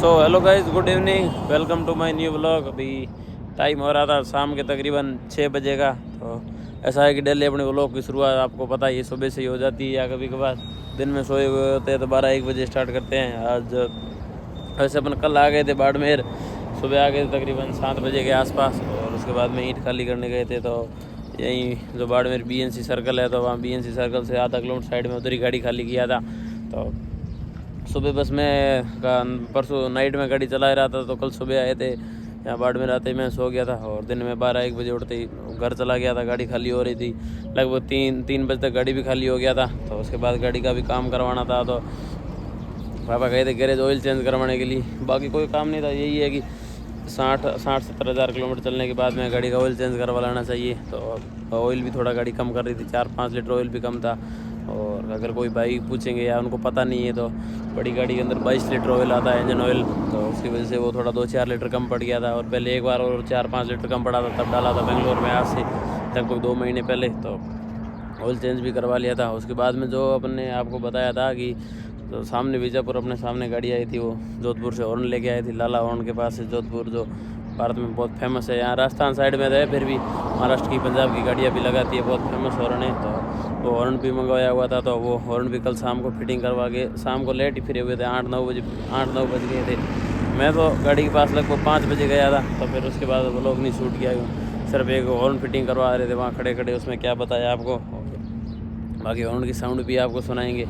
So hello guys, good evening, welcome to my new vlog. अभी time हो रहा था शाम के तकरीबन 6 बजे का। तो ऐसा है कि डेली अपने व्लॉग की शुरुआत आपको पता है ये सुबह से ही हो जाती है, या कभी कभार दिन में सोए हुए होते हैं तो 12-1 बजे स्टार्ट करते हैं। आज वैसे अपन कल आ गए थे बाड़मेर, सुबह आ गए थे तकरीबन 7 बजे के आसपास, और उसके बाद में ईंट खाली करने गए थे। तो यहीं जो बाड़मेर BNC सर्कल है, तो वहाँ BNC सर्कल से आधा किलोमीटर साइड में उधर ही गाड़ी खाली किया था। तो सुबह बस मैं परसों नाइट में गाड़ी चला रहा था, तो कल सुबह आए थे यहाँ बाड़मेर। आते ही मैं सो गया था और दिन में 12-1 बजे उठते ही घर चला गया था। गाड़ी खाली हो रही थी, लगभग 3 बजे तक गाड़ी भी खाली हो गया था। तो उसके बाद गाड़ी का भी काम करवाना था, तो पापा गए थे गैरेज ऑयल चेंज करवाने के लिए। बाकी कोई काम नहीं था, यही है कि 60-70 हज़ार किलोमीटर चलने के बाद में गाड़ी का ऑयल चेंज करवा लेना चाहिए। तो ऑयल भी थोड़ा गाड़ी कम कर रही थी, 4-5 लीटर ऑयल भी कम था। और अगर कोई भाई पूछेंगे या उनको पता नहीं है, तो बड़ी गाड़ी के अंदर 22 लीटर ऑयल आता है, इंजन ऑयल। तो उसकी वजह से वो थोड़ा 2-4 लीटर कम पड़ गया था, और पहले एक बार और 4-5 लीटर कम पड़ा था, तब डाला था बेंगलोर में आज से लगभग 2 महीने पहले। तो ऑयल चेंज भी करवा लिया था। उसके बाद में जो अपन ने आपको बताया था कि तो सामने बीजापुर अपने सामने गाड़ी आई थी, वो जोधपुर से हॉर्न लेके आई थी, लाला हॉर्न के पास से। जोधपुर जो भारत में बहुत फेमस है, यहाँ राजस्थान साइड में रहे, फिर भी महाराष्ट्र की पंजाब की गाड़ियाँ भी लगाती है, बहुत फेमस हॉर्न है। तो वो हॉर्न भी मंगवाया हुआ था, तो वो हॉर्न भी कल शाम को फिटिंग करवा के शाम को लेट ही फिरे हुए थे, 8-9 बज गए थे। मैं तो गाड़ी के पास लगभग 5 बजे गया था। तो फिर उसके बाद वो लोग नहीं शूट किया, सिर्फ एक हॉर्न फिटिंग करवा रहे थे वहाँ खड़े खड़े। उसमें क्या बताया आपको, बाकी हॉर्न की साउंड भी आपको सुनाएंगे।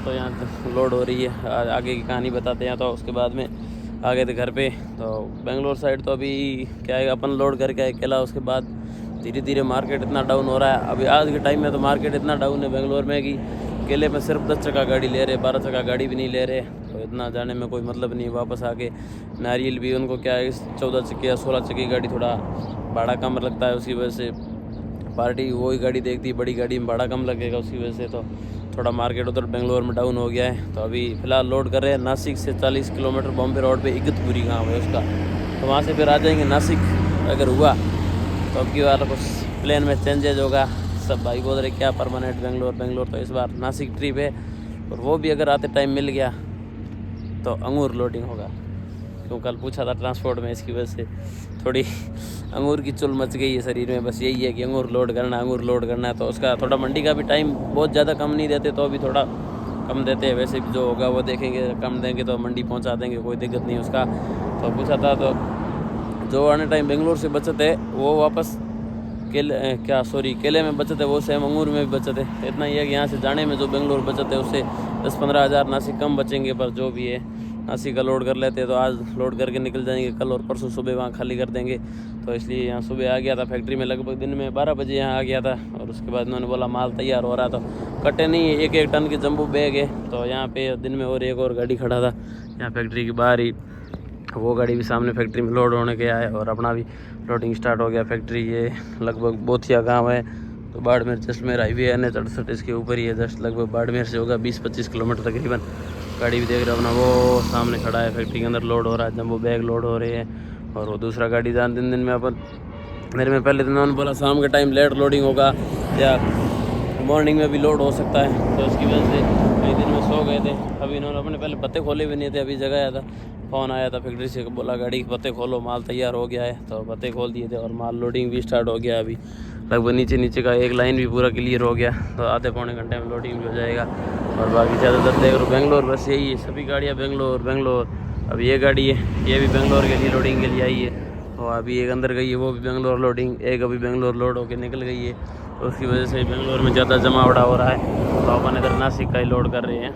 तो यहाँ लोड हो रही है, आगे की कहानी बताते हैं। तो उसके बाद में आ गए थे घर पे। तो बेंगलोर साइड तो अभी क्या है, अपन लोड करके आए केला। उसके बाद धीरे धीरे मार्केट इतना डाउन हो रहा है अभी आज के टाइम में। तो मार्केट इतना डाउन है बेंगलोर में कि केले में सिर्फ 10 चक्का गाड़ी ले रहे, 12 चक्का गाड़ी भी नहीं ले रहे। तो इतना जाने में कोई मतलब नहीं। वापस आके नारियल भी उनको क्या है, 14 चक्की या 16 चक्की गाड़ी थोड़ा भाड़ा कम लगता है, उसकी वजह से पार्टी वही गाड़ी देखती है, बड़ी गाड़ी में भाड़ा कम लगेगा, उसकी वजह से तो थोड़ा मार्केट उधर बेंगलोर में डाउन हो गया है। तो अभी फ़िलहाल लोड कर रहे हैं नासिक से 40 किलोमीटर, बॉम्बे रोड पे इगतपुरी गाँव है उसका। तो वहाँ से फिर आ जाएंगे नासिक अगर हुआ तो। अब की बार कुछ प्लान में चेंजेज होगा। सब भाई बोल रहे क्या परमानेंट बेंगलोर। तो इस बार नासिक ट्रिप है, और वो भी अगर आते टाइम मिल गया तो अंगूर लोडिंग होगा। तो कल पूछा था ट्रांसपोर्ट में, इसकी वजह से थोड़ी अंगूर की चुल मच गई है शरीर में। बस यही है कि अंगूर लोड करना है। तो उसका थोड़ा मंडी का भी टाइम बहुत ज़्यादा कम नहीं देते, तो अभी थोड़ा कम देते हैं। वैसे भी जो होगा वो देखेंगे, कम देंगे तो मंडी पहुंचा देंगे, कोई दिक्कत नहीं उसका। तो पूछा था, तो जो आने टाइम बेंगलोर से बचत है वो वापस केले में बचत है, वो सेम अंगूर में भी बचत है। इतना ही है कि यहाँ से जाने में जो बेंगलोर बचत है उससे 10-15 हज़ार नासिक कम बचेंगे। पर जो भी है नासिक का लोड कर लेते हैं, तो आज लोड करके निकल जाएंगे, कल और परसों सुबह वहाँ खाली कर देंगे। तो इसलिए यहाँ सुबह आ गया था फैक्ट्री में, लगभग दिन में 12 बजे यहाँ आ गया था। और उसके बाद उन्होंने बोला माल तैयार हो रहा था। कट्टे नहीं, 1-1 टन की जंबू बैग है। तो यहाँ पे दिन में और एक और गाड़ी खड़ा था यहाँ फैक्ट्री के बाहर ही, वो गाड़ी भी सामने फैक्ट्री में लोड होने के आए, और अपना भी लोडिंग स्टार्ट हो गया। फैक्ट्री ये लगभग बोथिया गांव है, तो बाड़मेर जैसलमेर हाईवे NH 68 इसके ऊपर ही है। जस्ट लगभग बाड़मेर से होगा 20-25 किलोमीटर तकरीबन। गाड़ी भी देख रहे हो अपना, वो सामने खड़ा है, फैक्ट्री के अंदर लोड हो रहा है, जम्बो बैग लोड हो रहे हैं। और वो दूसरा गाड़ी जान दिन में अपन मेरे में पहले दिन उन्होंने बोला शाम के टाइम लेट लोडिंग होगा या मॉर्निंग में भी लोड हो सकता है। तो उसकी वजह से कई दिन में सो गए थे। अभी इन्होंने अपने पहले पत्ते खोले भी नहीं थे, अभी जगाया था, फ़ोन आया था फैक्ट्री से, बोला गाड़ी के पत्ते खोलो, माल तैयार हो गया है। तो पत्ते खोल दिए थे और माल लोडिंग भी स्टार्ट हो गया। अभी लगभग नीचे का एक लाइन भी पूरा क्लियर हो गया, तो आधे पौने घंटे में लोडिंग भी हो जाएगा। और बाकी ज़्यादातर देख लो बेंगलोर, बस यही है, सभी गाड़ियाँ बेंगलोर। अब ये गाड़ी है, ये भी बेंगलोर के लिए लोडिंग के लिए आई है। और अभी एक अंदर गई है, वो भी बेंगलोर लोडिंग, एक अभी बेंगलोर लोड होकर निकल गई है। तो उसकी वजह से बेंगलोर में ज़्यादा जमावड़ा हो रहा है। तो अपन इधर नासिक का ही लोड कर रहे हैं।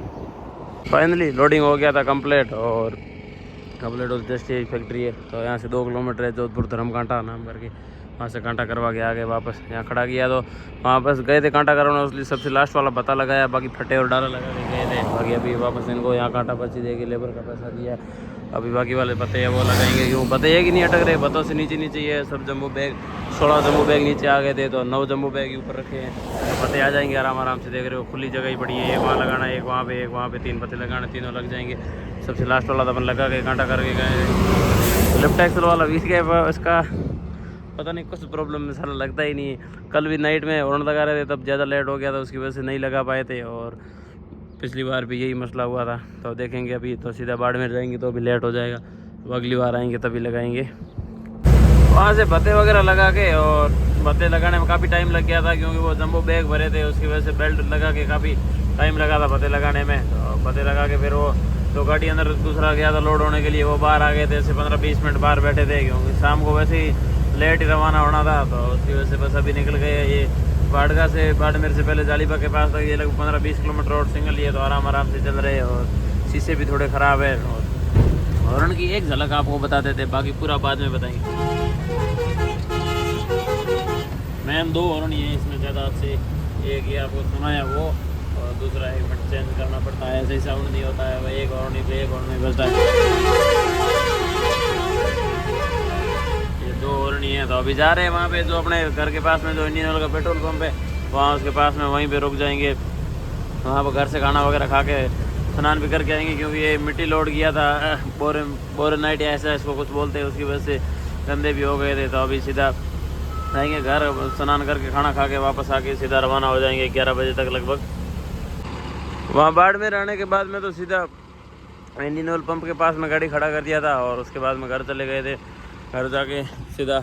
फाइनली लोडिंग हो गया था कंप्लीट, और जस्ट ये फैक्ट्री है। तो यहाँ से 2 किलोमीटर है, जोधपुर धर्मकांटा नाम करके, वहाँ से कांटा करवा के आ गए वापस। यहाँ खड़ा किया, तो वहाँ बस गए थे कांटा करवाना, उसलिए सबसे लास्ट वाला पता लगाया, बाकी फटे और डाला लगा के गए थे। बाकी अभी वापस इनको यहाँ कांटा पर्ची देके लेबर का पैसा दिया। अभी बाकी वाले पत्ते हैं वो लगाएंगे। क्यों पत्ते है कि नहीं अटक रहे, पत्तों से नीचे ये सब जम्बो बैग, 16 जम्बो बैग नीचे आ गए थे, तो 9 जम्बो बैग ऊपर रखे हैं। तो पत्ते आ जाएंगे आराम से, देख रहे हो खुली जगह ही पड़ी है। एक वहाँ लगाना, एक वहाँ पे 3 पत्ते लगाने, तीनों लग जाएंगे। सबसे लास्ट वाला तो अपन लगा के कांटा करके गए। लिफ्ट एक्सल वाला बीच गया, उसका पता नहीं कुछ प्रॉब्लम में सारा लगता ही नहीं है। कल भी नाइट में हॉर्न लगा रहे थे, तब ज़्यादा लेट हो गया था, उसकी वजह से नहीं लगा पाए थे। और पिछली बार भी यही मसला हुआ था। तो देखेंगे, अभी तो सीधा बाड़मेर जाएंगे तो अभी लेट हो जाएगा, तो अगली बार आएंगे तभी लगाएंगे। वहाँ से भत्ते वगैरह लगा के, और भत्ते लगाने में काफ़ी टाइम लग गया था क्योंकि वो जंबो बैग भरे थे, उसकी वजह से बेल्ट लगा के काफ़ी टाइम लगा था भत्ते लगाने में। तो भत्ते लगा के फिर वो जो गाड़ी अंदर दूसरा गया था लोड होने के लिए, वो बाहर आ गए थे, ऐसे 15-20 मिनट बाहर बैठे थे क्योंकि शाम को वैसे ही लेट ही रवाना होना था। तो उसकी वजह से बस अभी निकल गए। ये बाड़गा से बाड़मेर से पहले जालीबा के पास तक ये लगभग 15-20 किलोमीटर रोड सिंगल ही है, तो आराम से चल रहे हैं। और शीशे भी थोड़े ख़राब है। और हॉर्न की एक झलक आपको बता देते, बाकी पूरा बाद में बताएंगे। मैम 2 हॉर्न ही है इसमें ज़्यादा से, एक ये आपको सुनाया वो, और दूसरा एक मिनट चेंज करना पड़ता है, ऐसे ही साउंड नहीं होता है। वह एक हॉर्न ही एक हॉर्न में बजता है। ये 2 हॉर्न ही है। तो अभी जा रहे हैं वहाँ पे जो अपने घर के पास में जो इंडियन ऑयल का पेट्रोल पंप है, वहाँ उसके पास में वहीं पे रुक जाएंगे। वहाँ पर घर से खाना वगैरह खा के स्नान भी करके आएंगे क्योंकि ये मिट्टी लोड किया था, बोरेनाइट या ऐसा इसको कुछ बोलते हैं, उसकी वजह से गंदे भी हो गए थे। तो अभी सीधा आएंगे घर, स्नान करके खाना खा के वापस आके सीधा रवाना हो जाएंगे 11 बजे तक लगभग। वहाँ बाड़मेर आने के बाद में तो सीधा इंडियन ऑयल पंप के पास में गाड़ी खड़ा कर दिया था, और उसके बाद में घर चले गए थे। घर जाके सीधा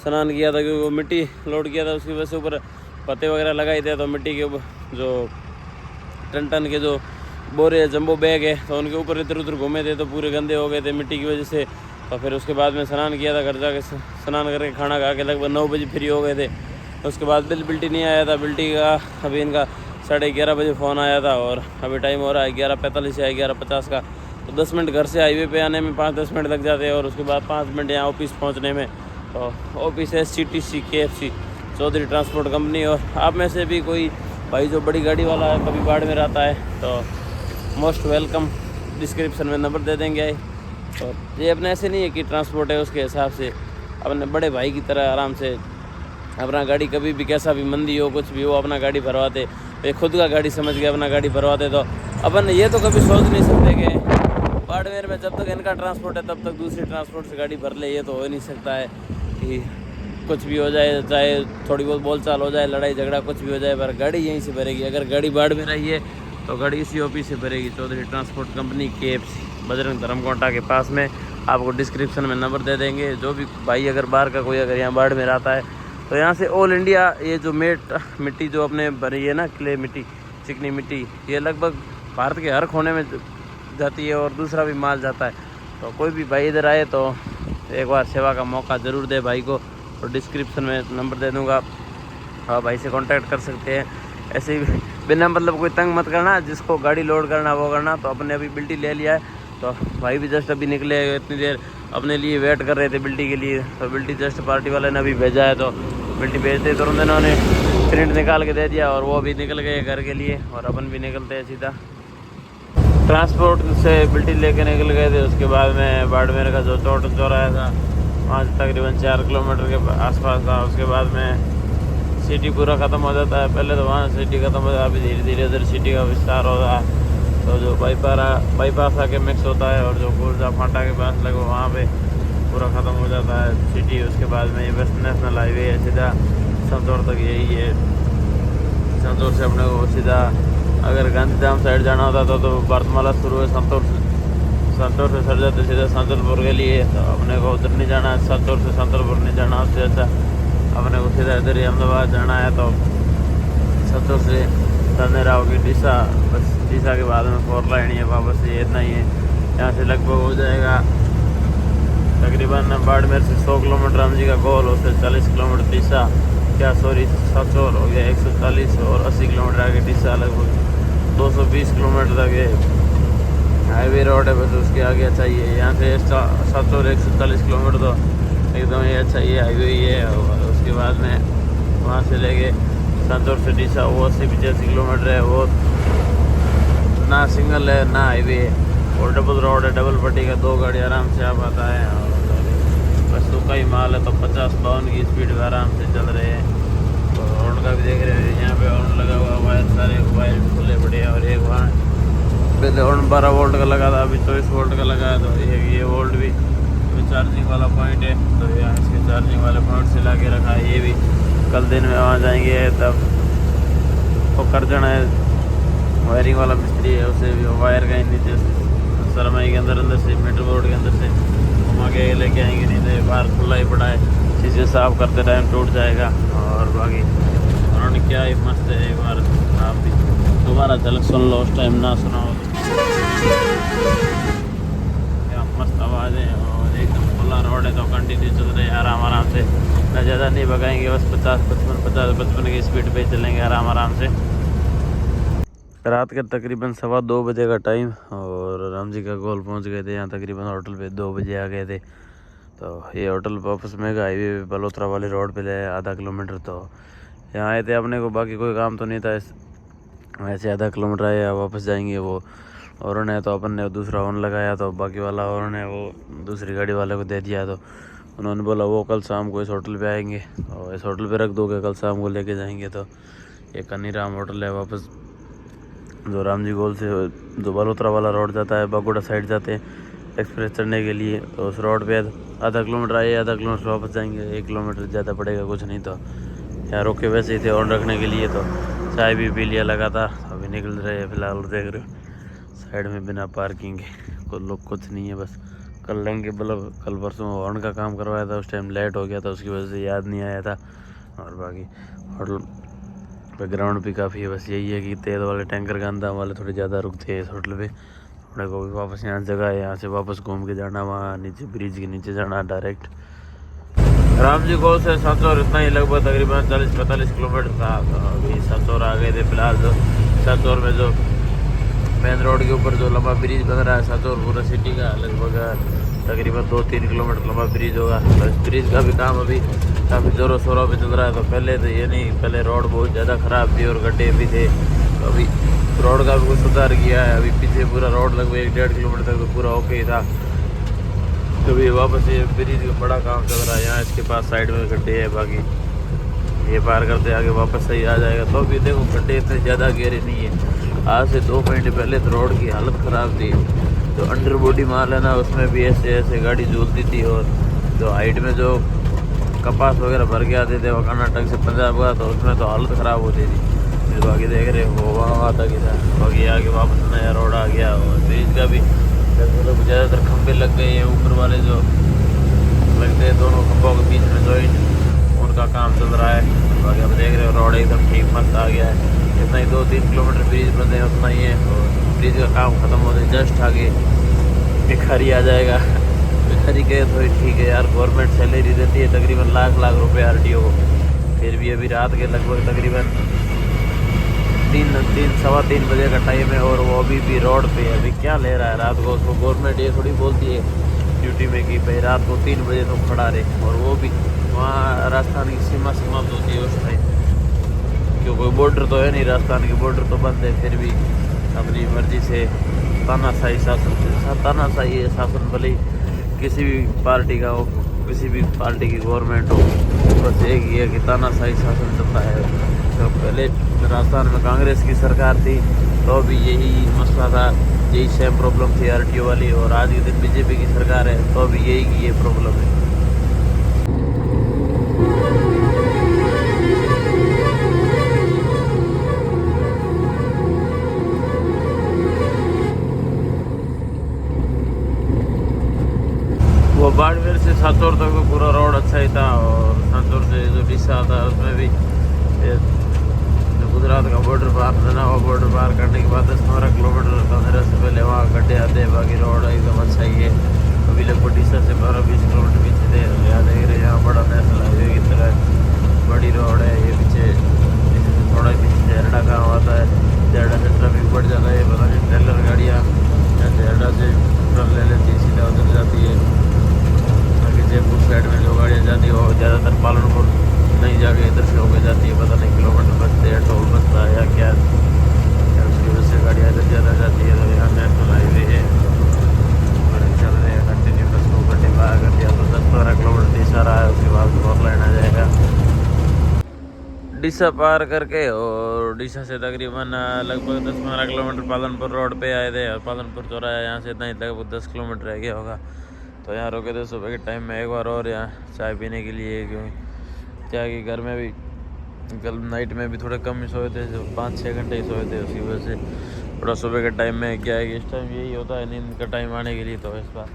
स्नान किया था क्योंकि वो मिट्टी लोड किया था, उसकी वजह से ऊपर पत्ते वगैरह लगाए थे। तो मिट्टी के जो टन के जो बोरे जंबो बैग है, तो उनके ऊपर इधर उधर घूमे थे, तो पूरे गंदे हो गए थे मिट्टी की वजह से। तो फिर उसके बाद में स्नान किया था, घर जाके स्नान करके खाना खा के लगभग 9 बजे फ्री हो गए थे। उसके बाद बिल्टी नहीं आया था, बिल्टी का अभी इनका 11:30 बजे फ़ोन आया था, और अभी टाइम हो रहा है 11:45 या 11:50 का। तो 10 मिनट घर से हाईवे पे आने में 5-10 मिनट लग जाते हैं, और उसके बाद 5 मिनट यहाँ ऑफिस पहुँचने में। तो ऑफिस है CTC KFC Chaudhary transport company. और आप में से भी कोई भाई जो बड़ी गाड़ी वाला है, कभी बाड़मेर आता है, तो मोस्ट वेलकम। डिस्क्रिप्शन में नंबर दे देंगे। और ये अपने ऐसे नहीं है कि ट्रांसपोर्ट है उसके हिसाब से, अपने बड़े भाई की तरह आराम से अपना गाड़ी, कभी भी कैसा भी मंदी हो कुछ भी हो, अपना गाड़ी भरवाते। ये खुद का गाड़ी समझ के अपना गाड़ी भरवाते। तो अपन ये तो कभी सोच नहीं सकते कि बाड़मेर में जब तक इनका ट्रांसपोर्ट है तब तक दूसरी ट्रांसपोर्ट से गाड़ी भर ले। ये तो हो ही नहीं सकता है कि कुछ भी हो जाए, चाहे थोड़ी बहुत बोलचाल हो जाए, लड़ाई झगड़ा कुछ भी हो जाए, पर गाड़ी यहीं से भरेगी। अगर गाड़ी बाड़मेर आई है तो गाड़ी इसी ऑफिस से भरेगी, Chaudhary transport company KFC Bajrang Dharamkota के पास में। आपको डिस्क्रिप्शन में नंबर दे देंगे। जो भी भाई अगर बाहर का कोई अगर यहाँ बाड़मेर आता है, तो यहाँ से ऑल इंडिया ये जो मिट्टी जो अपने भरी है ना, क्ले मिट्टी, चिकनी मिट्टी, ये लगभग भारत के हर कोने में जाती है, और दूसरा भी माल जाता है। तो कोई भी भाई इधर आए तो एक बार सेवा का मौका ज़रूर दे भाई को, और डिस्क्रिप्शन में नंबर दे दूँगा, आप भाई से कांटेक्ट कर सकते हैं। ऐसे ही बिना मतलब कोई तंग मत करना, जिसको गाड़ी लोड करना वो करना। तो अपने अभी बिल्टी ले लिया है, तो भाई भी जस्ट अभी निकले, इतनी देर अपने लिए वेट कर रहे थे बिल्टी के लिए। तो बिल्टी जस्ट पार्टी वाले ने अभी भेजा है, तो बिल्टी भेजते तुरंत इन्होंने प्रिंट निकाल के दे दिया, और वो भी निकल गए घर के लिए, और अपन भी निकलते हैं सीधा। ट्रांसपोर्ट से बिल्टी लेके निकल गए थे। उसके बाद में बाड़मेर का जो चौराहा था, वहाँ से तकरीबन 4 किलोमीटर के आसपास था। उसके बाद में सिटी पूरा ख़त्म हो जाता है। पहले तो वहाँ सिटी ख़त्म हो जाता है, अभी धीरे धीरे इधर सिटी का विस्तार हो रहा है। तो जो बाईपास आके मिक्स होता है, और जो गुर्जा फाटा के पास लगे वहाँ पे पूरा ख़त्म हो जाता है सिटी। उसके बाद में ये वेस्ट नेशनल हाईवे है, सीधा संतौर तक यही है। संतौर से अपने को सीधा अगर गांधीधाम साइड जाना होता तो भारतमाला शुरू है संतौर से सर जाते सीधा संतलपुर के लिए। तो अपने को उधर नहीं जाना, संतौर से संतलपुर नहीं जाना, उससे अच्छा अपने को सीधा इधर ही अहमदाबाद जाना है। तो संतौर से धनेरा होगी डीसा, बस डीसा के बाद में 4 लाइन है वापस, ये इतना ही है। यहाँ से लगभग हो जाएगा तकरीबन बाड़मेर से 100 किलोमीटर हमजी का गोल, उससे 40 किलोमीटर डीसा, साचौर हो गया 140, और 80 किलोमीटर आगे डीसा, लगभग 220 किलोमीटर तक ये हाईवे रोड है। बस उसके आगे अच्छा ही है। यहाँ से साचौर 140 किलोमीटर तो एकदम ही अच्छा ये हाईवे ही है। और उसके बाद में वहाँ से लेके संतौर से डीसा वो 80-85 किलोमीटर है। वो ना सिंगल है ना हाईवे है, और डबल रोड है, डबल पट्टी का, 2 गाड़ी आराम से आ पाता है। और बस सूखा ही माल है, तो 50-52 की स्पीड में आराम से चल रहे हैं। तो रोड का भी देख रहे हैं, यहाँ पे हॉर्न लगा हुआ, वायर सारे वायर खुले पड़े हैं। और एक वहाँ पहले हॉर्न 12 वोल्ट का लगा था, अभी 24 वोल्ट का लगा है। तो ये वोल्ट भी चार्जिंग वाला पॉइंट है, तो यहाँ इसके चार्जिंग वाले पॉइंट से ला के रखा है। ये भी कल दिन में वहाँ जाएंगे तब तो कर जाना है वायरिंग वाला मिस्त्री है, उसे भी वायर का नीचे से सरमाई के अंदर से मीटर बोर्ड के अंदर से घुमा के लेके आएंगे, नहीं तो बाहर खुला ही पड़ा है, शीशे साफ करते टाइम टूट जाएगा। और बाकी उन्होंने क्या ही मस्त है, एक बार आप भी दोबारा झलक सुन लो, उस टाइम ना सुना हो क्या मस्त आवाज़ है। और एकदम खुला रोड है तो कंटिन्यू चल रहे हैं आराम से, ना ज़्यादा नहीं भगाएंगे, बस 50-55 की स्पीड पे चलेंगे आराम से। रात के तकरीबन 2:15 बजे का टाइम, और राम जी का गोल पहुंच गए थे यहाँ तकरीबन होटल पे 2 बजे आ गए थे। तो ये होटल वापस मेगा हाईवे बलोत्रा वाली रोड पे ले आधा किलोमीटर, तो यहाँ आए थे अपने को, बाकी कोई काम तो नहीं था, वैसे आधा किलोमीटर आए वापस जाएंगे वो। और उन्हें तो अपन ने दूसरा ऑन लगाया, तो बाकी वाला और उन्हें वो दूसरी गाड़ी वाले को दे दिया, तो उन्होंने बोला वो कल शाम को इस होटल पे आएंगे, और इस होटल पे रख दोगे, कल शाम को लेके जाएंगे। तो ये कन्नी राम होटल है, वापस जो राम जी गोल से जो बलोत्रा वाला रोड जाता है, बागोड़ा साइड जाते हैं एक्सप्रेस चढ़ने के लिए, तो उस रोड पे आधा किलोमीटर आए, आधा किलोमीटर वापस जाएंगे, 1 किलोमीटर ज़्यादा पड़ेगा कुछ नहीं। तो यहाँ रोके वैसे ही थे ऑन रखने के लिए, तो चाय भी पी लिया लगातार, अभी निकल रहे हैं फिलहाल। देख रहे हो साइड में बिना पार्किंग के कोई लोग कुछ नहीं है, बस कल लेंगे, मतलब कल परसों हॉर्न का काम करवाया था, उस टाइम लेट हो गया था, उसकी वजह से याद नहीं आया था। और बाकी होटल बैकग्राउंड भी काफ़ी है, बस यही है कि तेल वाले टैंकर गंदा वाले थोड़े ज़्यादा रुकते हैं इस होटल पे। अपने को भी वापस यहाँ जगह है, यहाँ से वापस घूम के जाना, वहाँ नीचे ब्रिज के नीचे जाना डायरेक्ट। राम जी को से साचौर इतना ही लगभग तकरीबन 40-45 किलोमीटर था। तो अभी साचौर आ गए थे फिलहाल। जो साचौर में जो मेन रोड के ऊपर जो लंबा ब्रिज बन रहा है साचौर पूरा सिटी का, लगभग तकरीबन 2-3 किलोमीटर लंबा ब्रिज होगा। तो इस ब्रिज का भी काम अभी काफ़ी ज़ोरों शोरों पे चल रहा है। तो पहले तो ये नहीं, पहले रोड बहुत ज़्यादा ख़राब थी और गड्ढे भी थे, तो अभी रोड का भी कुछ सुधार किया है। अभी पीछे पूरा रोड लगभग 1-1.5 किलोमीटर तक तो पूरा ओके ही था। तो अभी वापस ये ब्रिज का बड़ा काम चल रहा है, यहाँ इसके पास साइड में गड्ढे है, बाकी ये पार करते आगे वापस सही आ जाएगा। तो अभी देखो गड्ढे इतने ज़्यादा गहरे नहीं है, आज से 2 महीने पहले तो रोड की हालत ख़राब थी। जो अंडर बॉडी माल है ना, उसमें भी ऐसे गाड़ी झूलती थी, और जो हाइट में जो कपास वगैरह भर के आते थे वो कर्नाटक से पंजाब का, तो उसमें तो हालत ख़राब होती थी। फिर बाकी देख रहे हो वहाँ तक इधर, बाकी आगे वापस नया रोड आ गया। और ब्रिज का भी मतलब ज़्यादातर खंभे लग गए हैं, ऊपर वाले जो लगते हैं दोनों खंभों के बीच में जॉइंट, उनका काम चल रहा है। बाकी आप देख रहे हो रोड एकदम ठीक मस्त आ गया है। जितना ही 2-3 किलोमीटर ब्रिज बंद है उतना ही है, और ब्रिज का काम ख़त्म होने जस्ट आगे भिखारी आ जाएगा। भिखारी कहे तो ठीक है यार, गवर्नमेंट सैलरी देती है तकरीबन लाख रुपए आरटीओ को, फिर भी अभी रात के लगभग तकरीबन 3-3 बजे का टाइम है, और वो अभी भी रोड पे है। अभी क्या ले रहा है रात को, उसको गवर्नमेंट ये थोड़ी बोलती है ड्यूटी में कि भाई रात को 3 बजे तुम खड़ा रहे, और वो भी वहाँ राजस्थान की सीमा समाप्त होती है उस टाइम, क्यों कोई बॉर्डर तो है नहीं, राजस्थान की बॉर्डर तो बंद है, फिर भी अपनी मर्जी से तानाशाही शासन भले किसी भी पार्टी का हो, किसी भी पार्टी की गवर्नमेंट हो, बस एक ही है कि तानाशाही शासन चलता है। तो पहले राजस्थान में कांग्रेस की सरकार थी तो भी यही मसला था, यही सेम प्रॉब्लम थी आरटीओ वाली, और आज के दिन बीजेपी की सरकार है तो भी यही की ये प्रॉब्लम है। वो बाड़मेर से साचौर तक तो पूरा रोड अच्छा ही था, और साचौर से जो डिस्सा था उसमें भी जो गुजरात का बॉर्डर पार था, वो बॉर्डर पार करने के बाद 10-15 किलोमीटर 15 से पहले वहाँ गड्ढे आते हैं, बाकी रोड एकदम अच्छा ही है। अभी लगभग डिस्सा से 12-20 किलोमीटर पीछे थे। यहाँ देख रहे हैं, यहाँ बड़ा नेशनल हाईवे की तरह बड़ी रोड है। ये पीछे थोड़ा पीछे झरना गाँव आता है, झरना से ट्रैफिक बढ़ जाता है, पता नहीं ट्रेलर गाड़ियाँ झरना से टर्न ले लेती है, सीधा उधर जाती है। जयपुर साइड में जो गाड़ियाँ जाती है वो ज़्यादातर पालनपुर नहीं जाके इधर से होकर जाती है, पता नहीं किलोमीटर बचते हैं, टोल बचता है या क्या, उसकी वजह से गाड़ियाँ इधर ज़्यादा जाती है। तो यहाँ नेशनल हाईवे है, चल रहे हैं कंटिन्यू 10 घंटे पार कर दिया, तो 10-12 किलोमीटर डिस्सा रहा है, उसके बाद फोर लाइन आ जाएगा। डिस्सा पार करके और डिस्सा से तकरीबन लगभग 10-15 किलोमीटर पालनपुर रोड पे आए थे, और पालनपुर चौराहा यहाँ से इतना ही लगभग 10 किलोमीटर रह गया होगा। तो यहाँ रुके थे सुबह के टाइम में एक बार और यहाँ चाय पीने के लिए, क्योंकि क्या कि घर में भी कल नाइट में भी थोड़े कम ही सोए थे, जो 5-6 घंटे ही सोए थे, उसकी वजह से थोड़ा सुबह के टाइम में क्या है कि इस टाइम यही होता है नींद का टाइम आने के लिए। तो इस बार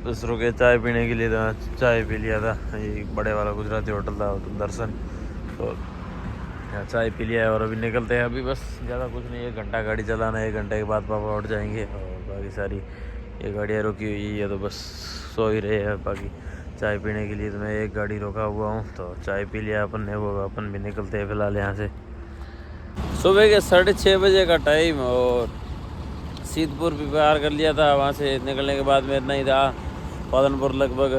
बस रुके चाय पीने के लिए, तो चाय पी लिया था, ये बड़े वाला गुजराती होटल था दर्शन, तो यहाँ चाय पी लिया है और अभी निकलते हैं। अभी बस ज़्यादा कुछ नहीं, 1 घंटा गाड़ी चलाना है, 1 घंटे के बाद पापा उठ जाएंगे और बाकी सारी ये गाड़ियाँ रुकी हुई है तो बस सो ही रहे हैं। बाकी चाय पीने के लिए तो मैं एक गाड़ी रोका हुआ हूँ, तो चाय पी लिया अपन ने, वो अपन भी निकलते हैं फिलहाल यहाँ से। सुबह के 6:30 बजे का टाइम और सीतपुर भी पार कर लिया था। वहाँ से निकलने के बाद में इतना ही था, पालनपुर लगभग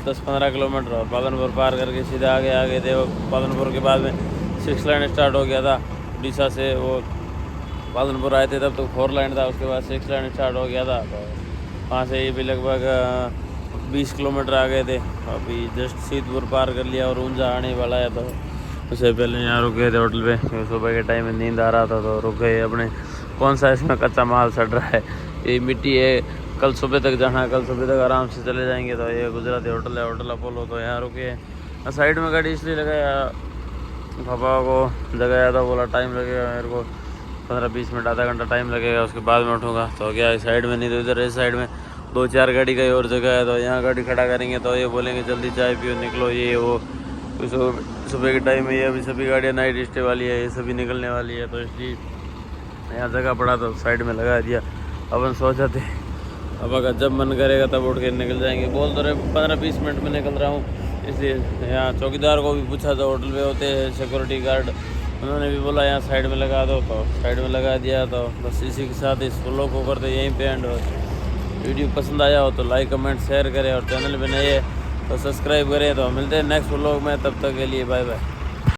10-15 किलोमीटर, और पालनपुर पार करके सीधा आगे थे। पालनपुर के बाद में 6 लाइन स्टार्ट हो गया था उड़ीसा से, वो पालनपुर आए थे तब तो 4 लाइन था, उसके बाद 6 लाइन स्टार्ट हो गया था। तो वहाँ से ये भी लगभग 20 किलोमीटर आ गए थे। अभी जस्ट सीतपुर पार कर लिया और ऊंझा आने वाला है, तो उससे पहले यहाँ रुक गए थे होटल पे, क्योंकि सुबह के टाइम में नींद आ रहा था तो रुक गए अपने। कौन सा इसमें कच्चा माल सड़ रहा है, ये मिट्टी है, कल सुबह तक जाना है, कल सुबह तक आराम से चले जाएंगे। तो ये गुजराती होटल है, होटल अपोलो, तो यहाँ रुके। साइड में गाड़ी इसलिए लगाया, पापा को जगाया था, बोला टाइम लगेगा मेरे को 15-20 मिनट, आधा घंटा टाइम लगेगा, उसके बाद में उठूँगा। तो क्या साइड में नहीं, तो इधर इस साइड में 2-4 गाड़ी का और जगह है, तो यहाँ गाड़ी खड़ा करेंगे तो ये बोलेंगे जल्दी चाय पियो, निकलो, ये वो। सुबह के टाइम में ये अभी सभी गाड़ियाँ नाइट स्टे वाली है, ये सभी निकलने वाली है, तो इसलिए यहाँ जगह पड़ा तो साइड में लगा दिया। अपन सोचा थे अब अगर जब मन करेगा तब उठ के निकल जाएंगे। बोल तो रहे 15-20 मिनट में निकल रहा हूँ, इसलिए यहाँ चौकीदार को भी पूछा था, होटल पे होते हैं सिक्योरिटी गार्ड, उन्होंने भी बोला यहाँ साइड में लगा दो, तो साइड में लगा दिया। तो बस इसी के साथ इस व्लॉग को करते यहीं पे एंड। और वीडियो पसंद आया हो तो लाइक कमेंट शेयर करें, और चैनल पे नए है तो सब्सक्राइब करें। तो मिलते हैं नेक्स्ट व्लॉग में, तब तक के लिए बाय बाय।